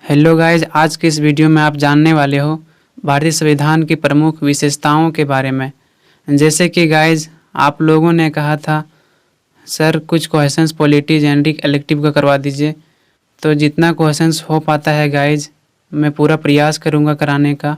Hello guys, आज के इस वीडियो में आप जानने वाले हो भारतीय संविधान की प्रमुख विशेषताओं के बारे में। जैसे कि गाइज आप लोगों ने कहा था सर कुछ क्वेश्चंस पॉलिटी जेनरिक इलेक्टिव का करवा दीजिए, तो जितना क्वेश्चंस हो पाता है गाइज मैं पूरा प्रयास करूंगा कराने का।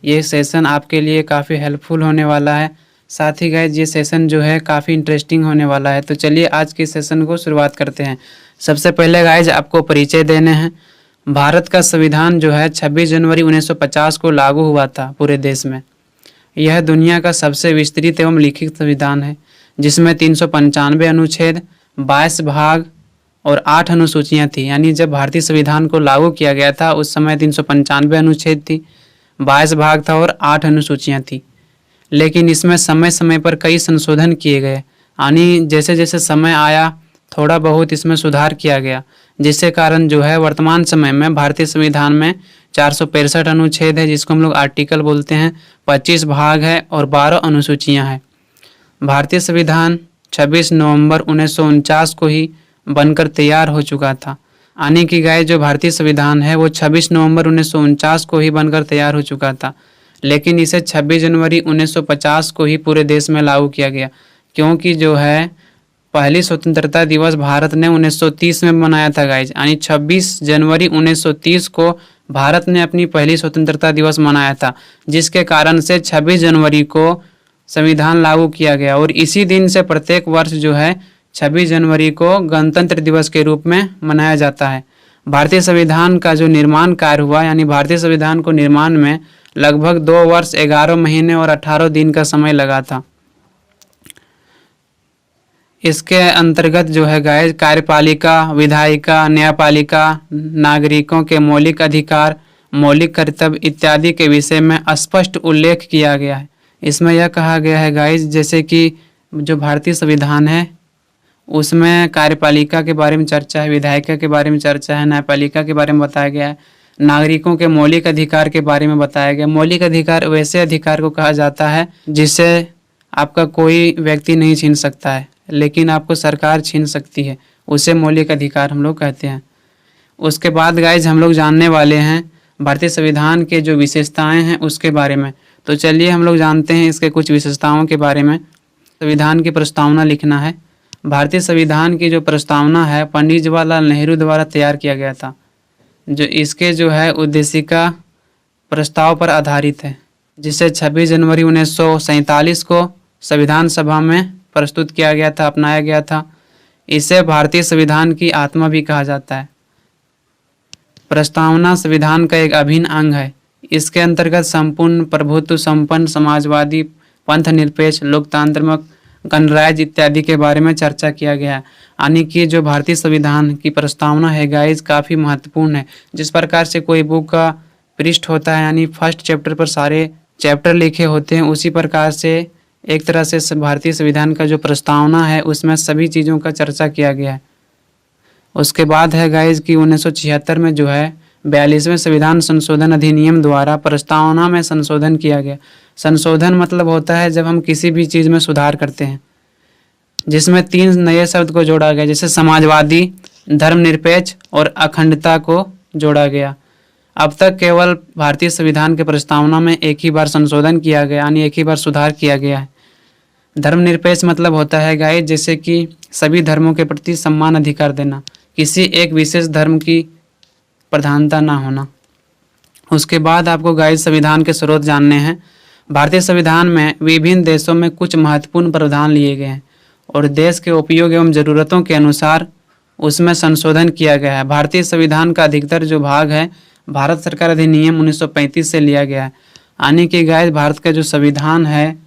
ये सेशन आपके लिए काफ़ी हेल्पफुल होने वाला है। साथ ही गाइज ये सेशन जो है काफ़ी इंटरेस्टिंग होने वाला है। तो चलिए आज के सेशन को शुरुआत करते हैं। सबसे पहले गाइज आपको परिचय देने हैं। भारत का संविधान जो है 26 जनवरी 1950 को लागू हुआ था पूरे देश में। यह दुनिया का सबसे विस्तृत एवं लिखित संविधान है जिसमें 395 अनुच्छेद, 22 भाग और 8 अनुसूचियाँ थी। यानी जब भारतीय संविधान को लागू किया गया था उस समय 395 अनुच्छेद थी, 22 भाग था और 8 अनुसूचियाँ थी। लेकिन इसमें समय समय पर कई संशोधन किए गए, यानी जैसे जैसे समय आया थोड़ा बहुत इसमें सुधार किया गया, जिसके कारण जो है वर्तमान समय में भारतीय संविधान में 465 अनुच्छेद है जिसको हम लोग आर्टिकल बोलते हैं, 25 भाग है और 12 अनुसूचियां हैं। भारतीय संविधान 26 नवंबर 1949 को ही बनकर तैयार हो चुका था। यानी कि गाइस जो भारतीय संविधान है वो 26 नवंबर 1949 को ही बनकर तैयार हो चुका था, लेकिन इसे 26 जनवरी 1950 को ही पूरे देश में लागू किया गया, क्योंकि जो है पहली स्वतंत्रता दिवस भारत ने 1930 में मनाया था गाइज। यानी 26 जनवरी 1930 को भारत ने अपनी पहली स्वतंत्रता दिवस मनाया था, जिसके कारण से 26 जनवरी को संविधान लागू किया गया और इसी दिन से प्रत्येक वर्ष जो है 26 जनवरी को गणतंत्र दिवस के रूप में मनाया जाता है। भारतीय संविधान का जो निर्माण कार्य हुआ, यानी भारतीय संविधान को निर्माण में लगभग 2 वर्ष 11 महीने और 18 दिन का समय लगा था। इसके अंतर्गत जो है गाइस कार्यपालिका, विधायिका, न्यायपालिका, नागरिकों के मौलिक अधिकार, मौलिक कर्तव्य इत्यादि के विषय में स्पष्ट उल्लेख किया गया है। इसमें यह कहा गया है गाइस, जैसे कि जो भारतीय संविधान है उसमें कार्यपालिका के बारे में चर्चा है, विधायिका के बारे में चर्चा है, न्यायपालिका के बारे में बताया गया है, नागरिकों के मौलिक अधिकार के बारे में बताया गया। मौलिक अधिकार वैसे अधिकार को कहा जाता है जिसे आपका कोई व्यक्ति नहीं छीन सकता है, लेकिन आपको सरकार छीन सकती है, उसे मौलिक अधिकार हम लोग कहते हैं। उसके बाद गाइज हम लोग जानने वाले हैं भारतीय संविधान के जो विशेषताएं हैं उसके बारे में। तो चलिए हम लोग जानते हैं इसके कुछ विशेषताओं के बारे में। संविधान की प्रस्तावना लिखना है। भारतीय संविधान की जो प्रस्तावना है पंडित जवाहरलाल नेहरू द्वारा तैयार किया गया था, जो इसके जो है उद्देशिका प्रस्ताव पर आधारित है, जिसे 26 जनवरी 1947 को संविधान सभा में प्रस्तुत किया गया था, अपनाया गया था। इसे भारतीय संविधान की आत्मा भी कहा जाता है। प्रस्तावना संविधान का एक अभिन्न अंग है। इसके अंतर्गत संपूर्ण प्रभुत्व संपन्न समाजवादी, पंथ निरपेक्ष, लोकतांत्रिक, गणराज्य इत्यादि के बारे में चर्चा किया गया है। यानी कि जो भारतीय संविधान की प्रस्तावना है गाइज काफ़ी महत्वपूर्ण है। जिस प्रकार से कोई बुक का पृष्ठ होता है, यानी फर्स्ट चैप्टर पर सारे चैप्टर लिखे होते हैं, उसी प्रकार से एक तरह से भारतीय संविधान का जो प्रस्तावना है उसमें सभी चीज़ों का चर्चा किया गया है। उसके बाद है गाइज कि 1976 में जो है 42वें संविधान संशोधन अधिनियम द्वारा प्रस्तावना में संशोधन किया गया। संशोधन मतलब होता है जब हम किसी भी चीज़ में सुधार करते हैं, जिसमें 3 नए शब्द को जोड़ा गया, जैसे समाजवादी, धर्मनिरपेक्ष और अखंडता को जोड़ा गया। अब तक केवल भारतीय संविधान के प्रस्तावना में एक ही बार संशोधन किया गया, यानी एक ही बार सुधार किया गया है। धर्मनिरपेक्ष मतलब होता है गाइस जैसे कि सभी धर्मों के प्रति समान अधिकार देना, किसी एक विशेष धर्म की प्रधानता ना होना। उसके बाद आपको गाइस संविधान के स्रोत जानने हैं। भारतीय संविधान में विभिन्न देशों में कुछ महत्वपूर्ण प्रावधान लिए गए हैं और देश के उपयोग एवं ज़रूरतों के अनुसार उसमें संशोधन किया गया है। भारतीय संविधान का अधिकतर जो भाग है भारत सरकार अधिनियम 1935 से लिया गया है। यानी कि गाइस भारत का जो संविधान है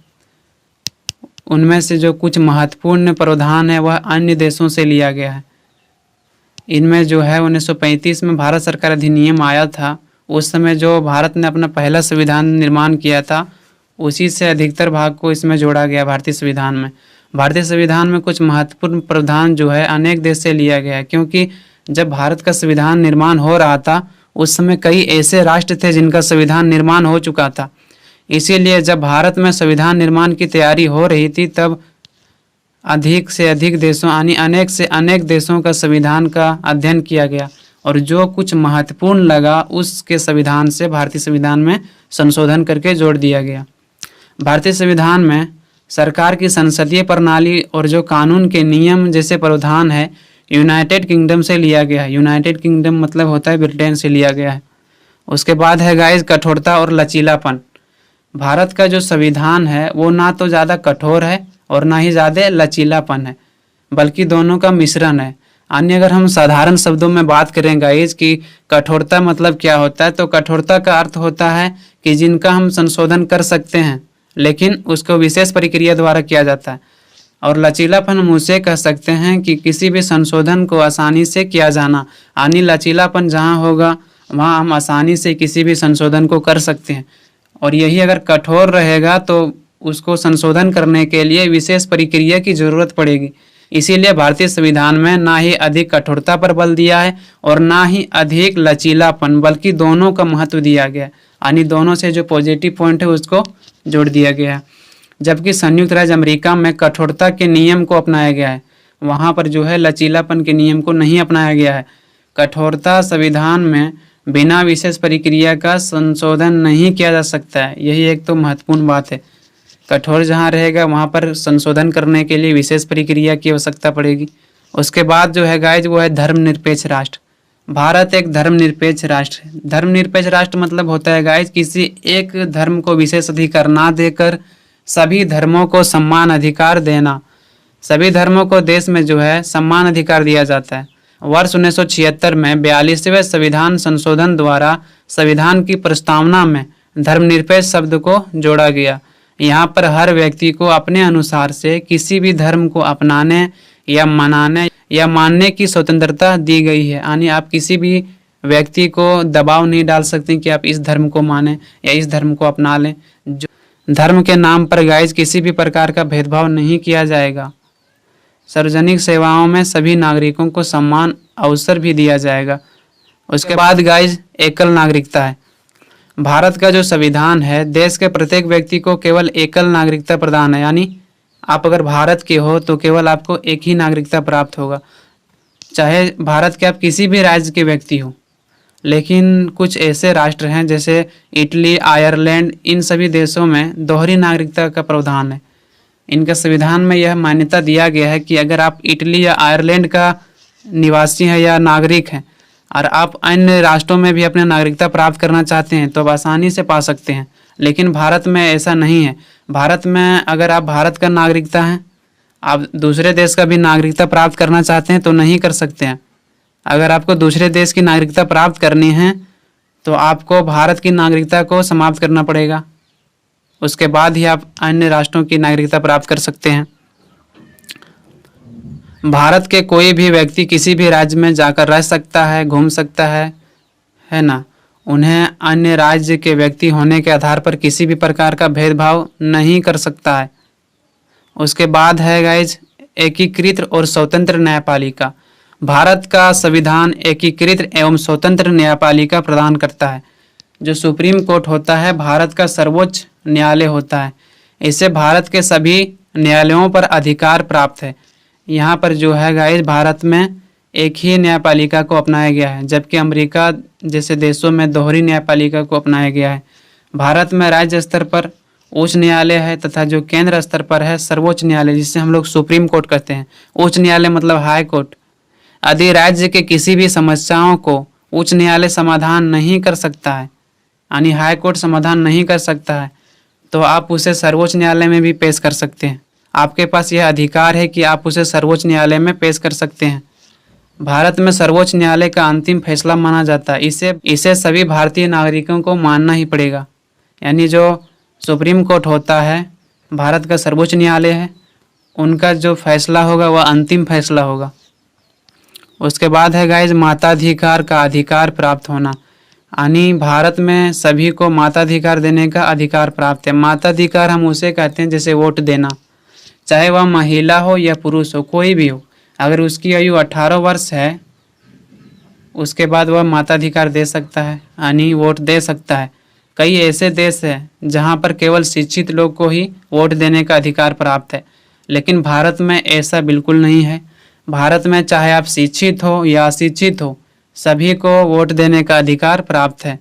उनमें से जो कुछ महत्वपूर्ण प्रावधान है वह अन्य देशों से लिया गया है। इनमें जो है 1935 में भारत सरकार अधिनियम आया था, उस समय जो भारत ने अपना पहला संविधान निर्माण किया था उसी से अधिकतर भाग को इसमें जोड़ा गया भारतीय संविधान में। भारतीय संविधान में कुछ महत्वपूर्ण प्रावधान जो है अनेक देश से लिया गया है, क्योंकि जब भारत का संविधान निर्माण हो रहा था उस समय कई ऐसे राष्ट्र थे जिनका संविधान निर्माण हो चुका था। इसीलिए जब भारत में संविधान निर्माण की तैयारी हो रही थी तब अधिक से अधिक देशों यानी अनेक से अनेक देशों का संविधान का अध्ययन किया गया और जो कुछ महत्वपूर्ण लगा उसके संविधान से भारतीय संविधान में संशोधन करके जोड़ दिया गया। भारतीय संविधान में सरकार की संसदीय प्रणाली और जो कानून के नियम जैसे प्रावधान है यूनाइटेड किंगडम से लिया गया है। यूनाइटेड किंगडम मतलब होता है ब्रिटेन से लिया गया है। उसके बाद है गाइस कठोरता और लचीलापन। भारत का जो संविधान है वो ना तो ज़्यादा कठोर है और ना ही ज़्यादा लचीलापन है, बल्कि दोनों का मिश्रण है। अन्य अगर हम साधारण शब्दों में बात करें गाइस कि कठोरता मतलब क्या होता है, तो कठोरता का अर्थ होता है कि जिनका हम संशोधन कर सकते हैं लेकिन उसको विशेष प्रक्रिया द्वारा किया जाता है। और लचीलापन हम उसे कह सकते हैं कि किसी भी संशोधन को आसानी से किया जाना, यानी लचीलापन जहाँ होगा वहाँ हम आसानी से किसी भी संशोधन को कर सकते हैं। और यही अगर कठोर रहेगा तो उसको संशोधन करने के लिए विशेष प्रक्रिया की जरूरत पड़ेगी। इसीलिए भारतीय संविधान में ना ही अधिक कठोरता पर बल दिया है और ना ही अधिक लचीलापन, बल्कि दोनों का महत्व दिया गया है, यानी दोनों से जो पॉजिटिव पॉइंट है उसको जोड़ दिया गया है। जबकि संयुक्त राज्य अमेरिका में कठोरता के नियम को अपनाया गया है, वहाँ पर जो है लचीलापन के नियम को नहीं अपनाया गया है। कठोरता संविधान में बिना विशेष प्रक्रिया का संशोधन नहीं किया जा सकता है, यही एक तो महत्वपूर्ण बात है। कठोर जहाँ रहेगा वहाँ पर संशोधन करने के लिए विशेष प्रक्रिया की आवश्यकता पड़ेगी। उसके बाद जो है गाइज वो है धर्मनिरपेक्ष राष्ट्र। भारत एक धर्मनिरपेक्ष राष्ट्र है। धर्मनिरपेक्ष राष्ट्र मतलब होता है गाइज किसी एक धर्म को विशेष अधिकार ना देकर सभी धर्मों को सम्मान अधिकार देना। सभी धर्मों को देश में जो है सम्मान अधिकार दिया जाता है। वर्ष 1976 में 42वें संविधान संशोधन द्वारा संविधान की प्रस्तावना में धर्मनिरपेक्ष शब्द को जोड़ा गया। यहाँ पर हर व्यक्ति को अपने अनुसार से किसी भी धर्म को अपनाने या मनाने या मानने की स्वतंत्रता दी गई है, यानी आप किसी भी व्यक्ति को दबाव नहीं डाल सकते कि आप इस धर्म को माने या इस धर्म को अपना लें। जो धर्म के नाम पर गाइज किसी भी प्रकार का भेदभाव नहीं किया जाएगा। सार्वजनिक सेवाओं में सभी नागरिकों को समान अवसर भी दिया जाएगा। उसके बाद गाइज एकल नागरिकता है। भारत का जो संविधान है देश के प्रत्येक व्यक्ति को केवल एकल नागरिकता प्रदान है, यानी आप अगर भारत के हो तो केवल आपको एक ही नागरिकता प्राप्त होगा, चाहे भारत के आप किसी भी राज्य के व्यक्ति हो। लेकिन कुछ ऐसे राष्ट्र हैं जैसे इटली, आयरलैंड, इन सभी देशों में दोहरी नागरिकता का प्रावधान है। इनका संविधान में यह मान्यता दिया गया है कि अगर आप इटली या आयरलैंड का निवासी हैं या नागरिक हैं और आप अन्य राष्ट्रों में भी अपने नागरिकता प्राप्त करना चाहते हैं तो आप आसानी से पा सकते हैं। लेकिन भारत में ऐसा नहीं है। भारत में अगर आप भारत का नागरिकता हैं, आप दूसरे देश का भी नागरिकता प्राप्त करना चाहते हैं तो नहीं कर सकते हैं। अगर आपको दूसरे देश की नागरिकता प्राप्त करनी है तो आपको भारत की नागरिकता को समाप्त करना पड़ेगा, उसके बाद ही आप अन्य राष्ट्रों की नागरिकता प्राप्त कर सकते हैं। भारत के कोई भी व्यक्ति किसी भी राज्य में जाकर रह सकता है, घूम सकता है ना। उन्हें अन्य राज्य के व्यक्ति होने के आधार पर किसी भी प्रकार का भेदभाव नहीं कर सकता है। उसके बाद है गाइज एकीकृत और स्वतंत्र न्यायपालिका। भारत का संविधान एकीकृत एवं स्वतंत्र न्यायपालिका प्रदान करता है। जो सुप्रीम कोर्ट होता है भारत का सर्वोच्च न्यायालय होता है। इससे भारत के सभी न्यायालयों पर अधिकार प्राप्त है। यहाँ पर जो है गाइज भारत में एक ही न्यायपालिका को अपनाया गया है, जबकि अमेरिका जैसे देशों में दोहरी न्यायपालिका को अपनाया गया है। भारत में राज्य स्तर पर उच्च न्यायालय है तथा जो केंद्र स्तर पर है सर्वोच्च न्यायालय, जिसे हम लोग सुप्रीम कोर्ट कहते हैं। उच्च न्यायालय मतलब हाई कोर्ट। यदि राज्य के किसी भी समस्याओं को उच्च न्यायालय समाधान नहीं कर सकता है, यानी हाई कोर्ट समाधान नहीं कर सकता है, तो आप उसे सर्वोच्च न्यायालय में भी पेश कर सकते हैं। आपके पास यह अधिकार है कि आप उसे सर्वोच्च न्यायालय में पेश कर सकते हैं। भारत में सर्वोच्च न्यायालय का अंतिम फैसला माना जाता है। इसे सभी भारतीय नागरिकों को मानना ही पड़ेगा। यानी जो सुप्रीम कोर्ट होता है भारत का सर्वोच्च न्यायालय है, उनका जो फैसला होगा वह अंतिम फैसला होगा। उसके बाद है गाइज माताधिकार का अधिकार प्राप्त होना, यानी भारत में सभी को माताधिकार देने का अधिकार प्राप्त है। माताधिकार हम उसे कहते हैं जैसे वोट देना, चाहे वह महिला हो या पुरुष हो, कोई भी हो, अगर उसकी आयु 18 वर्ष है उसके बाद वह माताधिकार दे सकता है, यानी वोट दे सकता है। कई ऐसे देश हैं जहाँ पर केवल शिक्षित लोग को ही वोट देने का अधिकार प्राप्त है, लेकिन भारत में ऐसा बिल्कुल नहीं है। भारत में चाहे आप शिक्षित हो या अशिक्षित हो, सभी को वोट देने का अधिकार प्राप्त है।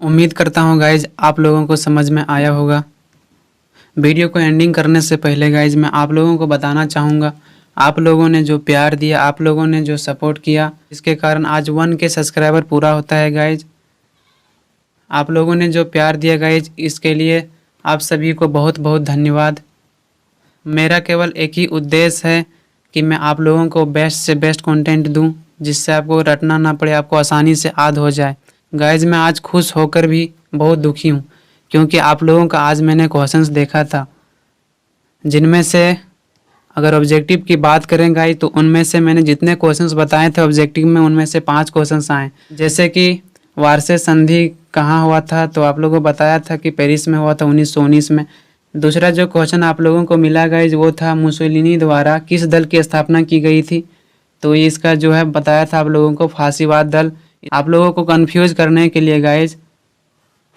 उम्मीद करता हूँ गाइज आप लोगों को समझ में आया होगा। वीडियो को एंडिंग करने से पहले गाइज मैं आप लोगों को बताना चाहूँगा, आप लोगों ने जो प्यार दिया, आप लोगों ने जो सपोर्ट किया, इसके कारण आज 1K सब्सक्राइबर पूरा होता है गाइज। आप लोगों ने जो प्यार दिया गाइज, इसके लिए आप सभी को बहुत बहुत धन्यवाद। मेरा केवल एक ही उद्देश्य है कि मैं आप लोगों को बेस्ट से बेस्ट कंटेंट दूं, जिससे आपको रटना ना पड़े, आपको आसानी से याद हो जाए। गाइज मैं आज खुश होकर भी बहुत दुखी हूं, क्योंकि आप लोगों का आज मैंने क्वेश्चंस देखा था, जिनमें से अगर ऑब्जेक्टिव की बात करें गाइज, तो उनमें से मैंने जितने क्वेश्चंस बताए थे ऑब्जेक्टिव में, उनमें से 5 क्वेश्चंस आए। जैसे कि वार्षे संधि कहाँ हुआ था, तो आप लोगों को बताया था कि पेरिस में हुआ था 1919 में। दूसरा जो क्वेश्चन आप लोगों को मिला गाइज, वो था मुसोलिनी द्वारा किस दल की स्थापना की गई थी, तो इसका जो है बताया था आप लोगों को फासीवाद दल। आप लोगों को कंफ्यूज करने के लिए गाइज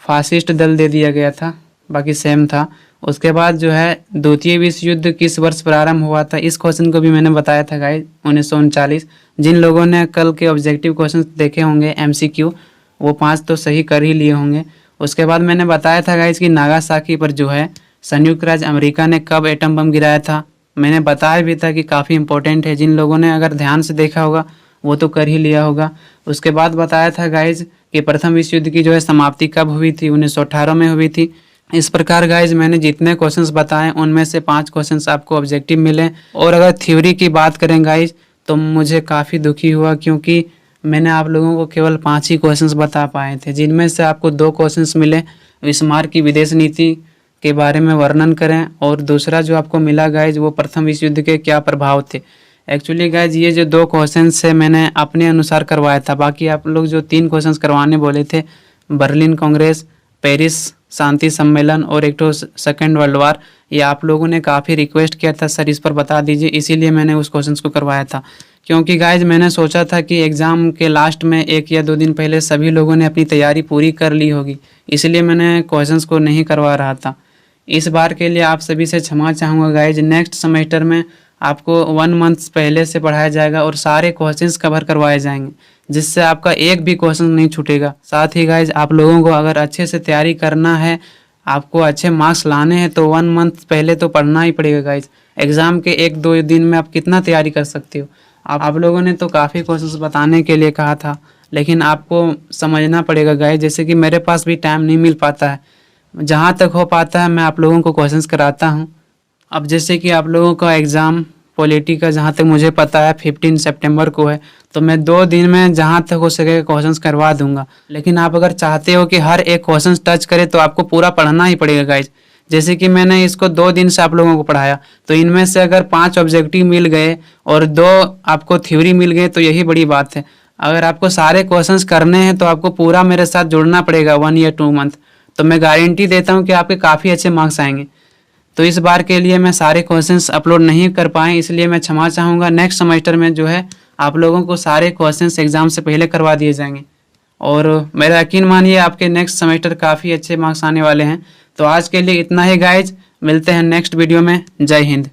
फासिस्ट दल दे दिया गया था, बाकी सेम था। उसके बाद जो है द्वितीय विश्व युद्ध किस वर्ष प्रारंभ हुआ था, इस क्वेश्चन को भी मैंने बताया था गाइज 1939। जिन लोगों ने कल के ऑब्जेक्टिव क्वेश्चन देखे होंगे MCQ, वो 5 तो सही कर ही लिए होंगे। उसके बाद मैंने बताया था गाइज कि नागासाकी पर जो है संयुक्त राज्य अमेरिका ने कब एटम बम गिराया था। मैंने बताया भी था कि काफ़ी इंपॉर्टेंट है, जिन लोगों ने अगर ध्यान से देखा होगा वो तो कर ही लिया होगा। उसके बाद बताया था गाइज कि प्रथम विश्व युद्ध की जो है समाप्ति कब हुई थी, 1918 में हुई थी। इस प्रकार गाइज मैंने जितने क्वेश्चंस बताए उनमें से 5 क्वेश्चंस आपको ऑब्जेक्टिव मिले। और अगर थ्योरी की बात करें गाइज, तो मुझे काफ़ी दुखी हुआ, क्योंकि मैंने आप लोगों को केवल 5 ही क्वेश्चंस बता पाए थे, जिनमें से आपको 2 क्वेश्चंस मिले बिस्मार्क की विदेश नीति के बारे में वर्णन करें, और दूसरा जो आपको मिला गाइज वो प्रथम विश्व युद्ध के क्या प्रभाव थे। एक्चुअली गाइज ये जो 2 क्वेश्चंस है मैंने अपने अनुसार करवाया था, बाकी आप लोग जो 3 क्वेश्चंस करवाने बोले थे, बर्लिन कांग्रेस, पेरिस शांति सम्मेलन और एक तो सेकेंड वर्ल्ड वार, ये आप लोगों ने काफ़ी रिक्वेस्ट किया था सर इस पर बता दीजिए, इसीलिए मैंने उस क्वेश्चन को करवाया था। क्योंकि गाइज मैंने सोचा था कि एग्ज़ाम के लास्ट में 1 या 2 दिन पहले सभी लोगों ने अपनी तैयारी पूरी कर ली होगी, इसलिए मैंने क्वेश्चंस को नहीं करवा रहा था। इस बार के लिए आप सभी से क्षमा चाहूँगा गाइज। नेक्स्ट सेमेस्टर में आपको 1 मंथ पहले से पढ़ाया जाएगा और सारे क्वेश्चंस कवर करवाए जाएंगे, जिससे आपका एक भी क्वेश्चन नहीं छूटेगा। साथ ही गाइज आप लोगों को अगर अच्छे से तैयारी करना है, आपको अच्छे मार्क्स लाने हैं, तो 1 मंथ पहले तो पढ़ना ही पड़ेगा गाइज। एग्ज़ाम के 1-2 दिन में आप कितना तैयारी कर सकते हो। आप लोगों ने तो काफ़ी क्वेश्चंस बताने के लिए कहा था, लेकिन आपको समझना पड़ेगा गाइज, जैसे कि मेरे पास भी टाइम नहीं मिल पाता है। जहाँ तक हो पाता है मैं आप लोगों को क्वेश्चंस कराता हूँ। अब जैसे कि आप लोगों का एग्ज़ाम पॉलिटी का जहाँ तक मुझे पता है 15 सितंबर को है, तो मैं 2 दिन में जहाँ तक हो सके क्वेश्चंस करवा दूंगा। लेकिन आप अगर चाहते हो कि हर एक क्वेश्चन टच करे, तो आपको पूरा पढ़ना ही पड़ेगा गाइज। जैसे कि मैंने इसको 2 दिन से आप लोगों को पढ़ाया, तो इनमें से अगर 5 ऑब्जेक्टिव मिल गए और 2 आपको थ्योरी मिल गए, तो यही बड़ी बात है। अगर आपको सारे क्वेश्चंस करने हैं तो आपको पूरा मेरे साथ जुड़ना पड़ेगा 1 या 2 मंथ, तो मैं गारंटी देता हूँ कि आपके काफ़ी अच्छे मार्क्स आएंगे। तो इस बार के लिए मैं सारे क्वेश्चंस अपलोड नहीं कर पाए, इसलिए मैं क्षमा चाहूँगा। नेक्स्ट सेमेस्टर में जो है आप लोगों को सारे क्वेश्चंस एग्ज़ाम से पहले करवा दिए जाएंगे, और मेरा यकीन मानिए आपके नेक्स्ट सेमेस्टर काफ़ी अच्छे मार्क्स आने वाले हैं। तो आज के लिए इतना ही गाइज, मिलते हैं नेक्स्ट वीडियो में। जय हिंद।